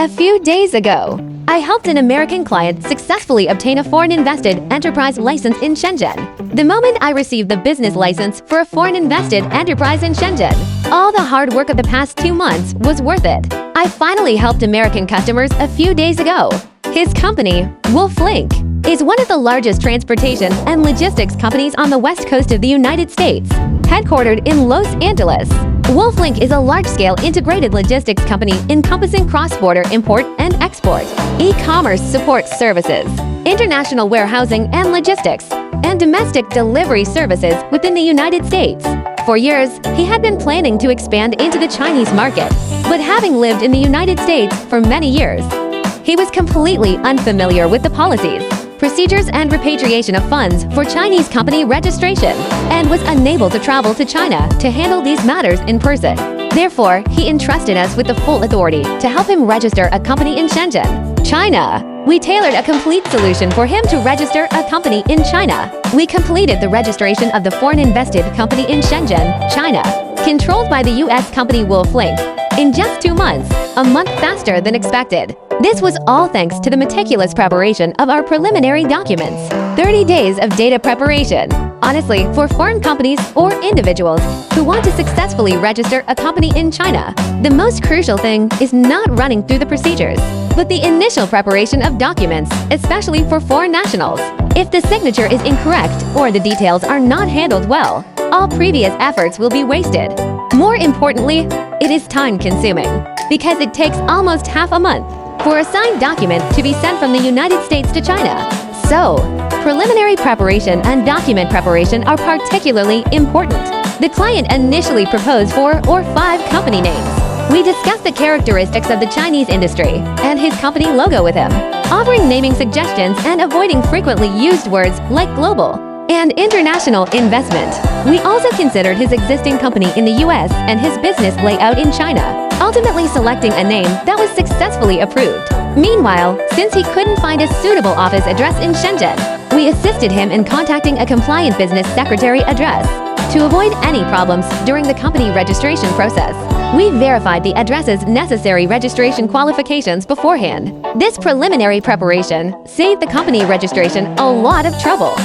A few days ago, I helped an American client successfully obtain a foreign-invested enterprise license in Shenzhen. The moment I received the business license for a foreign-invested enterprise in Shenzhen, all the hard work of the past 2 months was worth it. I finally helped American customers a few days ago. His company, Wolf Link, is one of the largest transportation and logistics companies on the west coast of the United States, headquartered in Los Angeles. WolfLink is a large-scale integrated logistics company encompassing cross-border import and export, e-commerce support services, international warehousing and logistics, and domestic delivery services within the United States. For years, he had been planning to expand into the Chinese market, but having lived in the United States for many years, he was completely unfamiliar with the policies, procedures and repatriation of funds for Chinese company registration, and was unable to travel to China to handle these matters in person. Therefore, he entrusted us with the full authority to help him register a company in Shenzhen, China. We tailored a complete solution for him to register a company in China. We completed the registration of the foreign-invested company in Shenzhen, China, controlled by the U.S. company Wolf Link, in just 2 months, a month faster than expected. This was all thanks to the meticulous preparation of our preliminary documents. 30 days of data preparation. Honestly, for foreign companies or individuals who want to successfully register a company in China, the most crucial thing is not running through the procedures, but the initial preparation of documents, especially for foreign nationals. If the signature is incorrect or the details are not handled well, all previous efforts will be wasted. More importantly, it is time-consuming, because it takes almost half a month for a signed document to be sent from the United States to China. So, preliminary preparation and document preparation are particularly important. The client initially proposed 4 or 5 company names. We discussed the characteristics of the Chinese industry and his company logo with him, offering naming suggestions and avoiding frequently used words like global and international investment. We also considered his existing company in the US and his business layout in China, ultimately selecting a name that was successfully approved. Meanwhile, since he couldn't find a suitable office address in Shenzhen, we assisted him in contacting a compliant business secretary address. To avoid any problems during the company registration process, we verified the address's necessary registration qualifications beforehand. This preliminary preparation saved the company registration a lot of trouble.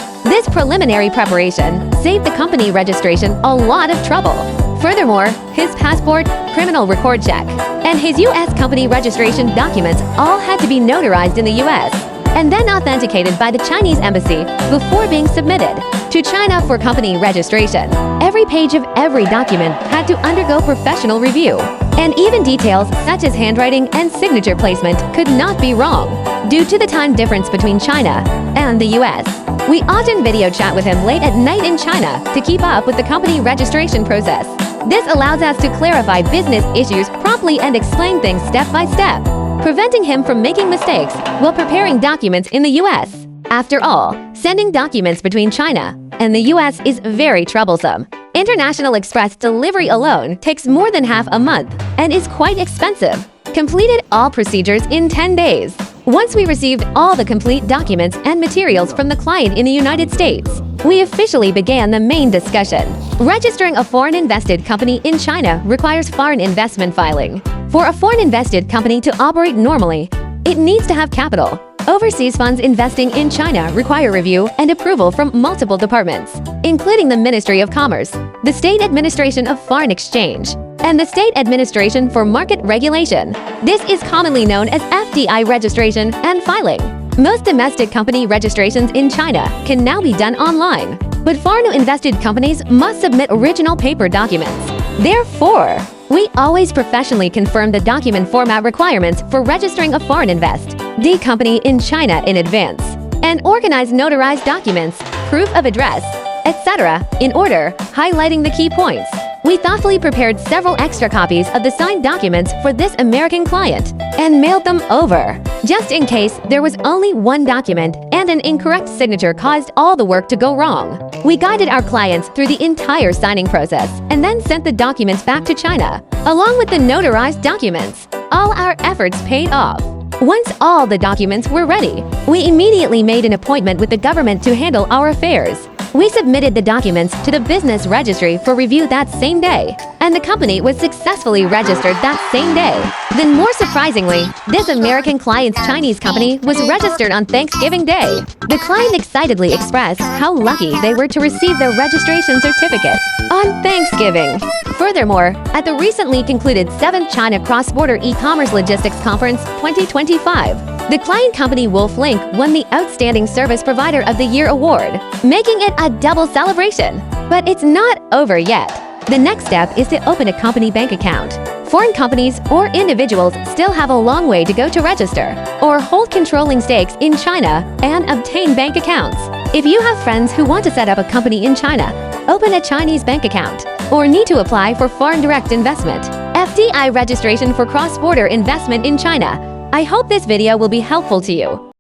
Furthermore, his passport, criminal record check, and his U.S. company registration documents all had to be notarized in the U.S. and then authenticated by the Chinese embassy before being submitted to China for company registration. Every page of every document had to undergo professional review, and even details such as handwriting and signature placement could not be wrong. Due to the time difference between China and the U.S., we often video chat with him late at night in China to keep up with the company registration process. This allows us to clarify business issues promptly and explain things step by step, preventing him from making mistakes while preparing documents in the U.S. After all, sending documents between China and the U.S. is very troublesome. International express delivery alone takes more than half a month and is quite expensive. Completed all procedures in 10 days. Once we received all the complete documents and materials from the client in the United States, we officially began the main discussion. Registering a foreign-invested company in China requires foreign investment filing. For a foreign-invested company to operate normally, it needs to have capital. Overseas funds investing in China require review and approval from multiple departments, including the Ministry of Commerce, the State Administration of Foreign Exchange, and the State Administration for Market Regulation. This is commonly known as FDI registration and filing. Most domestic company registrations in China can now be done online, but foreign-invested companies must submit original paper documents. Therefore, we always professionally confirm the document format requirements for registering a foreign-invested company in China in advance, and organize notarized documents, proof of address, etc. in order, highlighting the key points. We thoughtfully prepared several extra copies of the signed documents for this American client and mailed them over, just in case there was only one document and an incorrect signature caused all the work to go wrong. We guided our clients through the entire signing process and then sent the documents back to China, along with the notarized documents. All our efforts paid off. Once all the documents were ready, we immediately made an appointment with the government to handle our affairs. We submitted the documents to the business registry for review that same day, and the company was successfully registered that same day. Then more surprisingly, this American client's Chinese company was registered on Thanksgiving Day. The client excitedly expressed how lucky they were to receive the registration certificate on Thanksgiving. Furthermore, at the recently concluded 7th China Cross-Border E-Commerce Logistics Conference 2025, the client company Wolf Link won the Outstanding Service Provider of the Year award, making it a double celebration. But it's not over yet. The next step is to open a company bank account. Foreign companies or individuals still have a long way to go to register or hold controlling stakes in China and obtain bank accounts. If you have friends who want to set up a company in China, open a Chinese bank account, or need to apply for foreign direct investment, FDI registration for cross-border investment in China, I hope this video will be helpful to you.